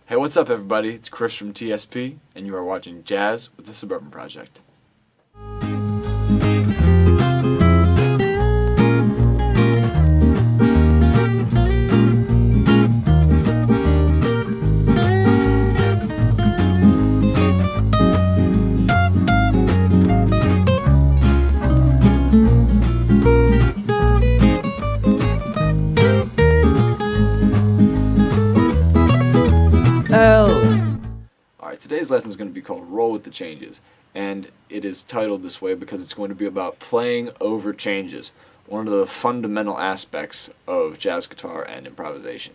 Hey, what's up everybody? It's Chris from TSP, and you are watching Jazz with the Suburban Project. Alright, today's lesson is going to be called Roll with the Changes, and it is titled this way because it's going to be about playing over changes, one of the fundamental aspects of jazz guitar and improvisation.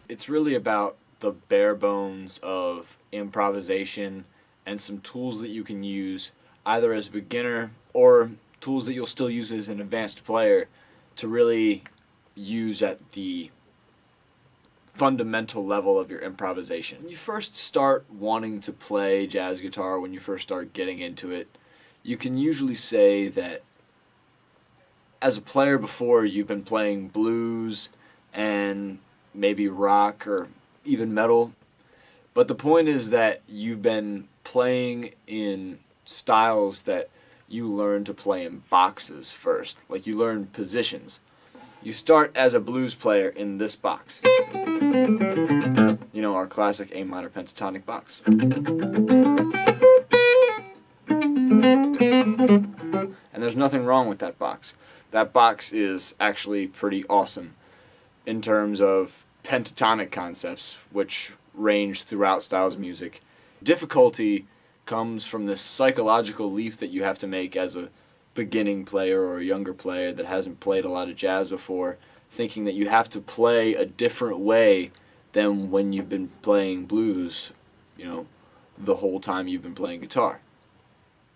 It's really about the bare bones of improvisation and some tools that you can use either as a beginner or tools that you'll still use as an advanced player to really use at the fundamental level of your improvisation. When you first start wanting to play jazz guitar, when you first start getting into it, you can usually say that as a player before, you've been playing blues and maybe rock or even metal, but the point is that you've been playing in styles that you learn to play in boxes first, like you learn positions. You start as a blues player in this box. You know, our classic A minor pentatonic box. And there's nothing wrong with that box. That box is actually pretty awesome in terms of pentatonic concepts, which range throughout styles of music. Difficulty comes from this psychological leap that you have to make as a beginning player or a younger player that hasn't played a lot of jazz before, thinking that you have to play a different way than when you've been playing blues, you know, the whole time you've been playing guitar.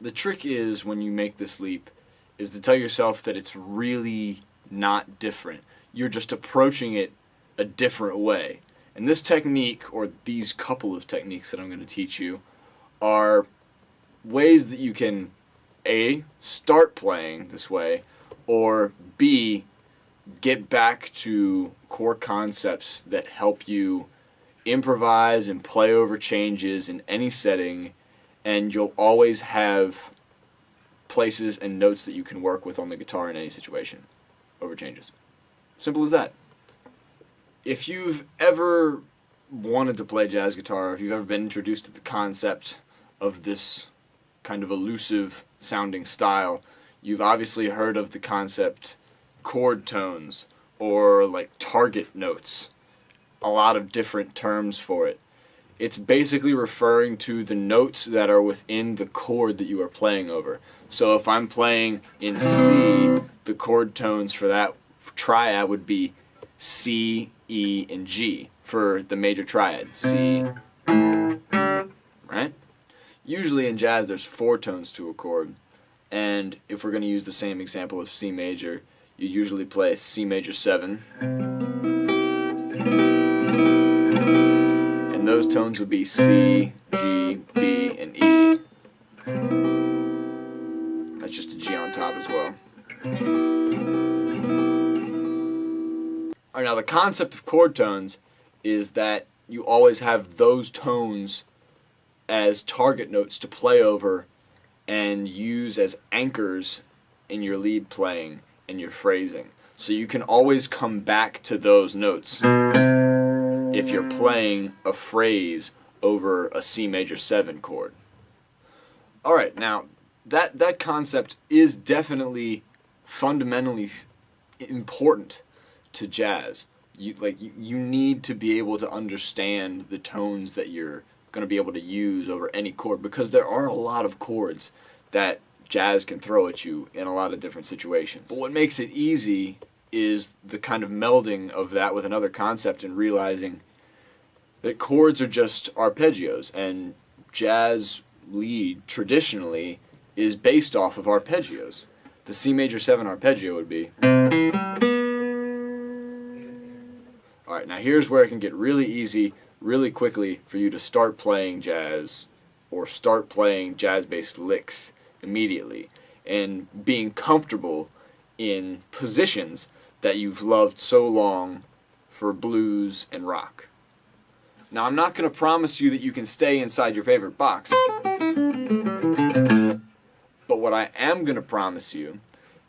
The trick is, when you make this leap, is to tell yourself that it's really not different. You're just approaching it a different way. And this technique, or these couple of techniques that I'm going to teach you, are ways that you can A, start playing this way, or B, get back to core concepts that help you improvise and play over changes in any setting, and you'll always have places and notes that you can work with on the guitar in any situation over changes. Simple as that. If you've ever wanted to play jazz guitar, if you've ever been introduced to the concept of this kind of elusive sounding style, you've obviously heard of the concept chord tones, or like target notes. A lot of different terms for it. It's basically referring to the notes that are within the chord that you are playing over. So if I'm playing in C, the chord tones for that triad would be C, E, and G for the major triad. C, right? Usually in jazz there's 4 tones to a chord, and if we're going to use the same example of C major, you usually play C major 7, and those tones would be C, G, B, and E. That's just a G on top as well. Alright, now the concept of chord tones is that you always have those tones as target notes to play over and use as anchors in your lead playing and your phrasing. So you can always come back to those notes if you're playing a phrase over a C major 7 chord. Alright, now that concept is definitely fundamentally important to jazz. You need to be able to understand the tones that you're going to be able to use over any chord, because there are a lot of chords that jazz can throw at you in a lot of different situations. But what makes it easy is the kind of melding of that with another concept and realizing that chords are just arpeggios, and jazz lead traditionally is based off of arpeggios. The C major 7 arpeggio would be. Alright, now here's where it can get really easy really quickly for you to start playing jazz, or start playing jazz-based licks immediately, and being comfortable in positions that you've loved so long for blues and rock. Now, I'm not going to promise you that you can stay inside your favorite box, but what I am going to promise you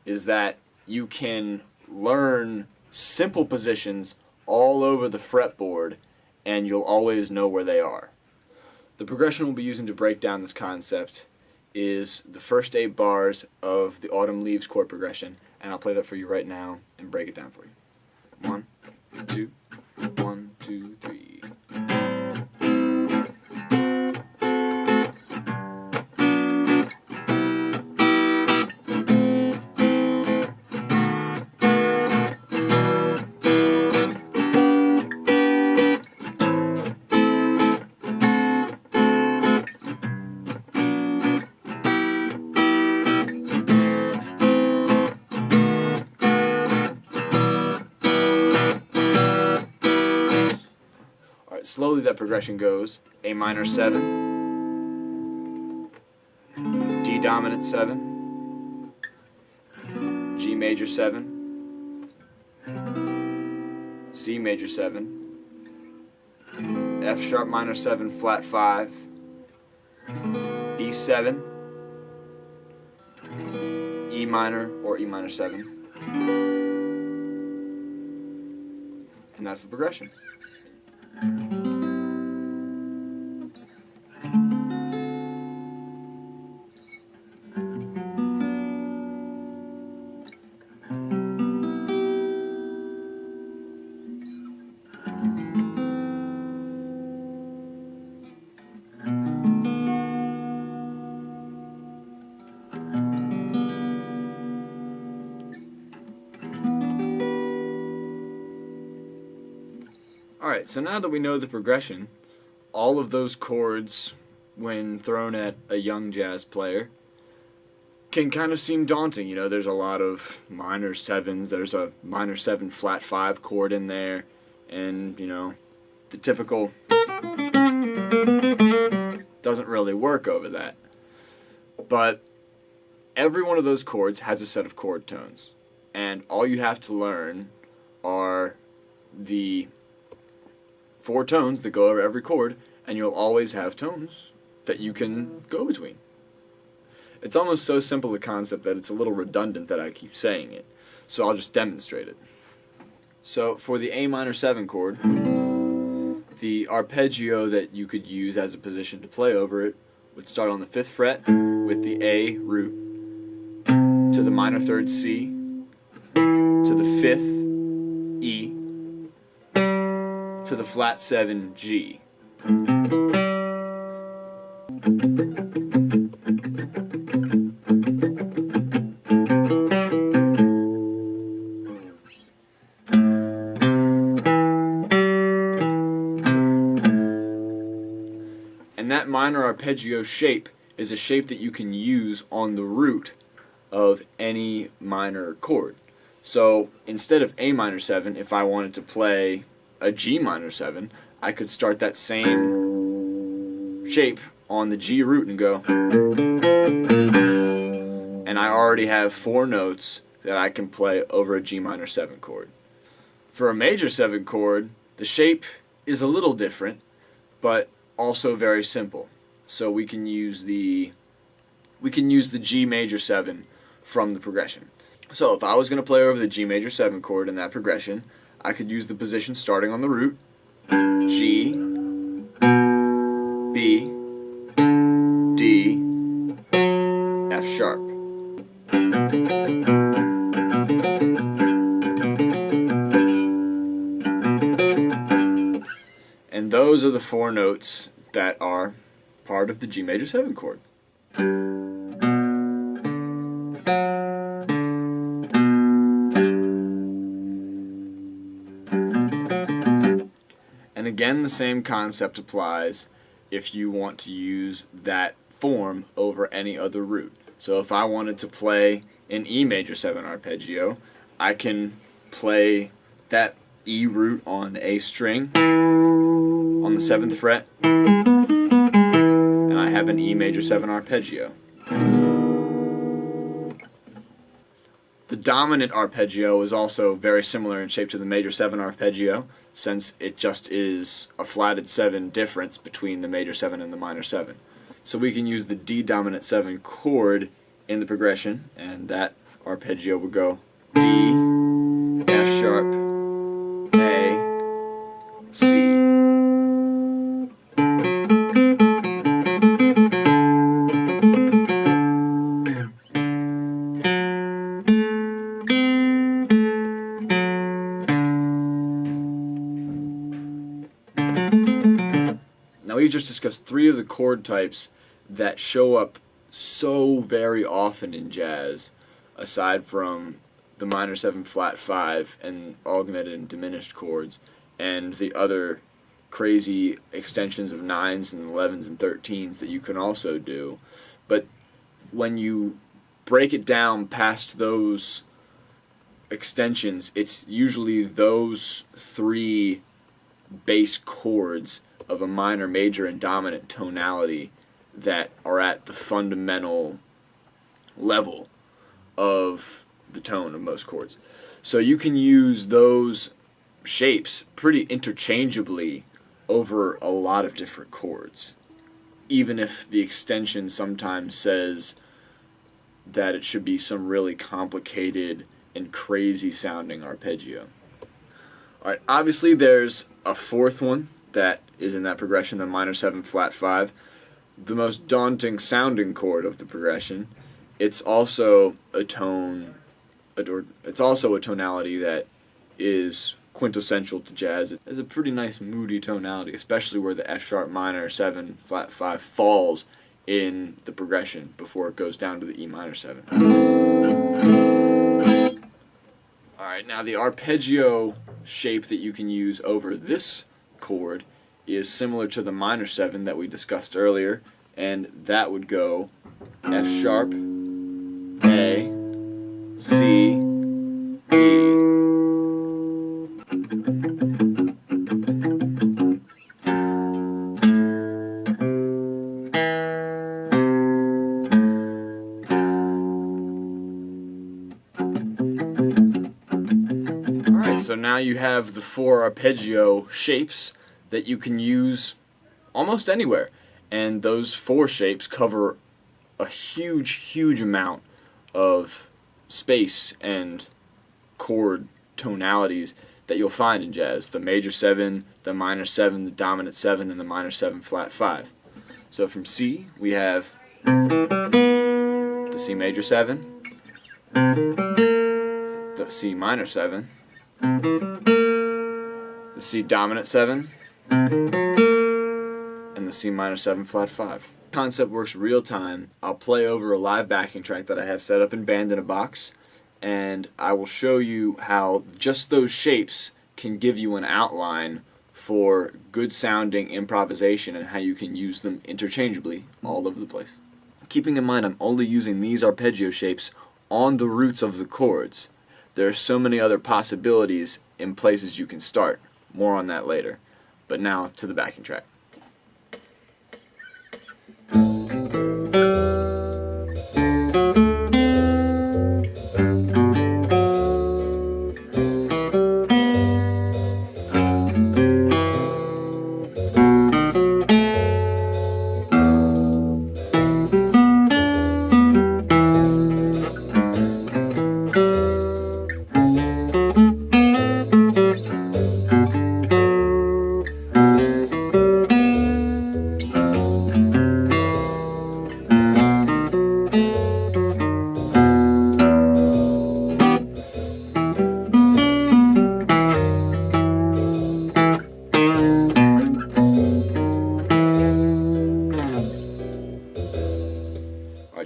is that you can learn simple positions all over the fretboard and you'll always know where they are. The progression we'll be using to break down this concept is the first 8 bars of the Autumn Leaves chord progression, and I'll play that for you right now and break it down for you. 1, 2, 1, 2, 3. Slowly that progression goes: A minor 7, D dominant 7, G major 7, C major 7, F sharp minor 7 flat 5, B7, E minor or E minor 7, and that's the progression. Alright, so now that we know the progression, all of those chords, when thrown at a young jazz player, can kind of seem daunting. You know, there's a lot of minor 7s, there's a minor 7 flat 5 chord in there, and, you know, the typical doesn't really work over that. But every one of those chords has a set of chord tones, and all you have to learn are the 4 tones that go over every chord, and you'll always have tones that you can go between. It's almost so simple a concept that it's a little redundant that I keep saying it, so I'll just demonstrate it. So for the A minor 7 chord, the arpeggio that you could use as a position to play over it would start on the 5th fret with the A root, to the minor 3rd C, to the 5th E, to the flat 7 G. And that minor arpeggio shape is a shape that you can use on the root of any minor chord. So instead of A minor 7, if I wanted to play a G minor 7, I could start that same shape on the G root and go, and I already have 4 notes that I can play over a G minor 7 chord. For a major 7 chord, the shape is a little different, but also very simple. So we can use the G major 7 from the progression. So if I was going to play over the G major 7 chord in that progression, I could use the position starting on the root, G, B, D, F sharp. And those are the 4 notes that are part of the G major 7 chord. And again, the same concept applies if you want to use that form over any other root. So if I wanted to play an E major 7 arpeggio, I can play that E root on the A string on the 7th fret, and I have an E major 7 arpeggio. The dominant arpeggio is also very similar in shape to the major 7 arpeggio, since it just is a flatted 7 difference between the major 7 and the minor 7. So we can use the D dominant 7 chord in the progression, and that arpeggio would go D, F sharp, A, C. Now we just discussed 3 of the chord types that show up so very often in jazz, aside from the minor 7 flat 5 and augmented and diminished chords, and the other crazy extensions of 9s and 11s and 13s that you can also do. But when you break it down past those extensions, it's usually those 3 bass chords of a minor, major, and dominant tonality that are at the fundamental level of the tone of most chords. So you can use those shapes pretty interchangeably over a lot of different chords, even if the extension sometimes says that it should be some really complicated and crazy sounding arpeggio. Alright, obviously there's a 4th one that is in that progression, the minor 7 flat 5, the most daunting sounding chord of the progression. It's also a tone, it's also a tonality that is quintessential to jazz. It's a pretty nice moody tonality, especially where the F sharp minor 7 flat 5 falls in the progression before it goes down to the E minor 7. Alright, now the arpeggio shape that you can use over this chord is similar to the minor 7 that we discussed earlier, and that would go F sharp, A, C, E. Alright, so now you have the 4 arpeggio shapes that you can use almost anywhere, and those 4 shapes cover a huge amount of space and chord tonalities that you'll find in jazz: the major 7, the minor 7, the dominant 7, and the minor 7 flat 5. So from C we have the C major 7, the C minor 7, the C dominant 7, and the C minor 7 flat 5. Concept works real time. I'll play over a live backing track that I have set up in Band in a Box, and I will show you how just those shapes can give you an outline for good sounding improvisation and how you can use them interchangeably all over the place. Keeping in mind I'm only using these arpeggio shapes on the roots of the chords. There are so many other possibilities in places you can start. More on that later. But now to the backing track.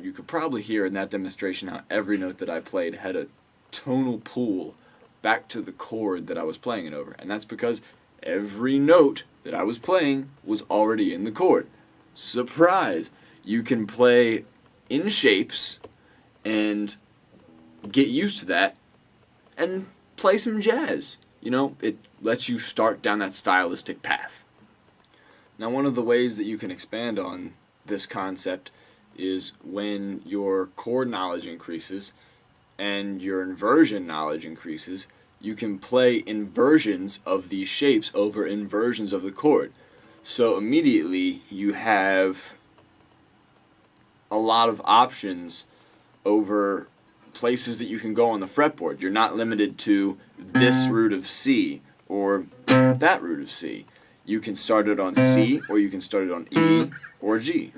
You could probably hear in that demonstration how every note that I played had a tonal pull back to the chord that I was playing it over. And that's because every note that I was playing was already in the chord. Surprise! You can play in shapes and get used to that and play some jazz. You know, it lets you start down that stylistic path. Now, one of the ways that you can expand on this concept is when your chord knowledge increases, and your inversion knowledge increases, you can play inversions of these shapes over inversions of the chord. So immediately you have a lot of options over places that you can go on the fretboard. You're not limited to this root of C or that root of C. You can start it on C, or you can start it on E or G.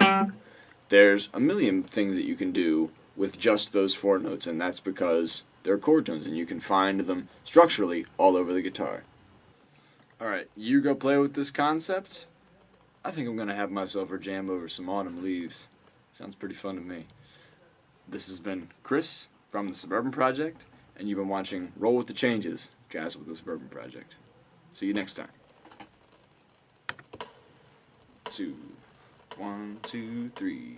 There's a million things that you can do with just those 4 notes, and that's because they're chord tones, and you can find them structurally all over the guitar. Alright, you go play with this concept. I think I'm going to have myself a jam over some autumn leaves. Sounds pretty fun to me. This has been Chris from the Suburban Project, and you've been watching Roll with the Changes, Jazz with the Suburban Project. See you next time. 2, 1, 2, 3.